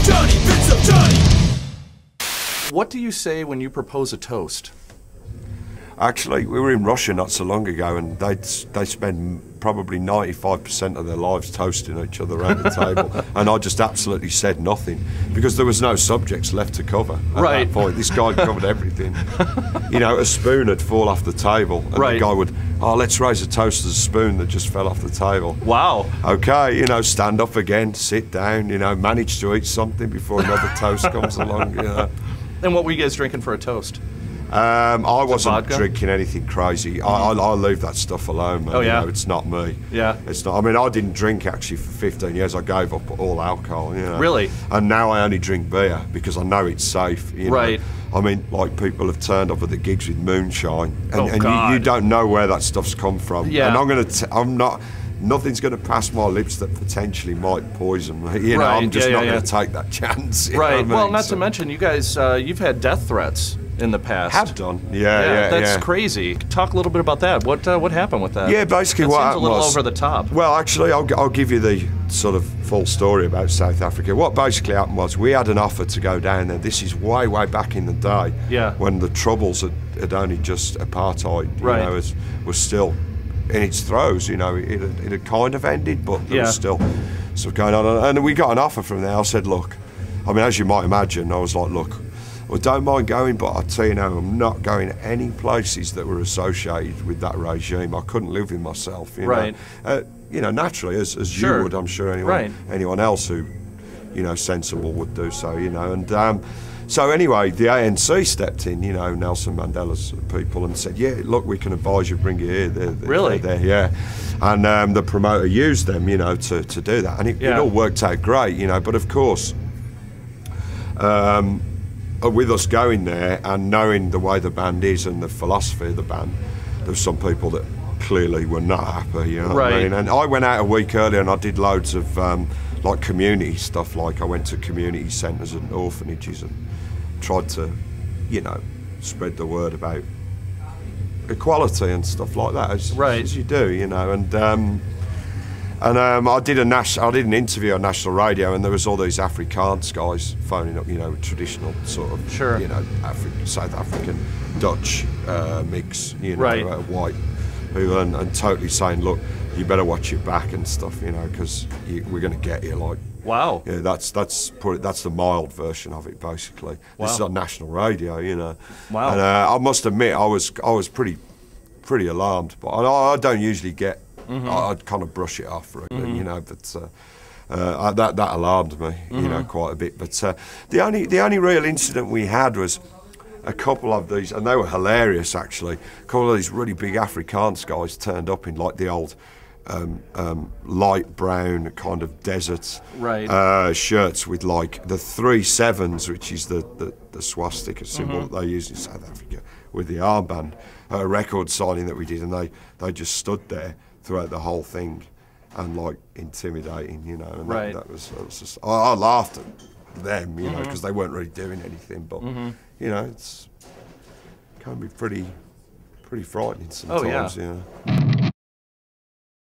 Johnny, bits of Johnny. What do you say when you propose a toast? Actually, we were in Russia not so long ago, and they spend probably 95% of their lives toasting each other around the table, and I just absolutely said nothing because there was no subjects left to cover at that point. This guy covered everything. You know, a spoon would fall off the table, and the guy would, oh, let's raise a toast to the spoon that just fell off the table. Wow. Okay, you know, stand up again, sit down, you know, manage to eat something before another toast comes along, you know. And what were you guys drinking for a toast? I wasn't drinking anything crazy. I leave that stuff alone, man. Oh, yeah? You know, it's not me. Yeah. It's not. I mean, I didn't drink actually for 15 years. I gave up all alcohol, you know. Really? And now I only drink beer because I know it's safe, you know. Right. I mean, like, people have turned up at the gigs with moonshine. And, God. you don't know where that stuff's come from. Yeah. And nothing's going to pass my lips that potentially might poison me. You know, I'm just not going to take that chance. You know what I mean? Well, not to mention, you guys, you've had death threats in the past. Have done. Yeah. That's crazy. Talk a little bit about that. What happened with that? Yeah, basically what happened seems a little was, over the top. Well, actually, I'll give you the sort of full story about South Africa. What basically happened was we had an offer to go down there. This is way back in the day. Yeah. When the Troubles had only just apartheid, you know, was still in its throes. You know, it had kind of ended, but there was still stuff going on. And we got an offer from there. I said, look, I mean, as you might imagine, I was like, look, I don't mind going, but I'll tell you now, I'm not going any places that were associated with that regime. I couldn't live with myself, you know. You know, naturally, as you would, I'm sure anyone else who, you know, sensible would do so, you know. And so anyway, the ANC stepped in, you know, Nelson Mandela's people, and said, yeah, look, we can advise you, bring you here. They're, yeah. And the promoter used them, you know, to do that. And it all worked out great, you know. But of course, with us going there and knowing the way the band is and the philosophy of the band, there's some people that clearly were not happy, you know what I mean? And I went out a week earlier and I did loads of like community stuff, like I went to community centres and orphanages and tried to, you know, spread the word about equality and stuff like that, as you do, you know. And I did an interview on national radio, and there was all these Afrikaans guys phoning up, you know, traditional sort of, you know, South African Dutch mix, you know, white, who and totally saying, look, you better watch your back and stuff, you know, because we're going to get you. Like, wow, yeah, that's the mild version of it, basically. Wow. This is on national radio, you know. Wow. And I must admit, I was pretty alarmed, but I don't usually get. I'd kind of brush it off, really, you know, but that alarmed me, you know, quite a bit. But the only real incident we had was a couple of these, and they were hilarious actually. A couple of these really big Afrikaans guys turned up in like the old light brown kind of desert shirts with like the 3 sevens, which is the swastika symbol that they use in South Africa, with the armband. A record signing that we did, and they just stood there throughout the whole thing and like intimidating, you know. And that was just, I laughed at them, you know, because they weren't really doing anything, but you know, it can be pretty frightening sometimes, you know.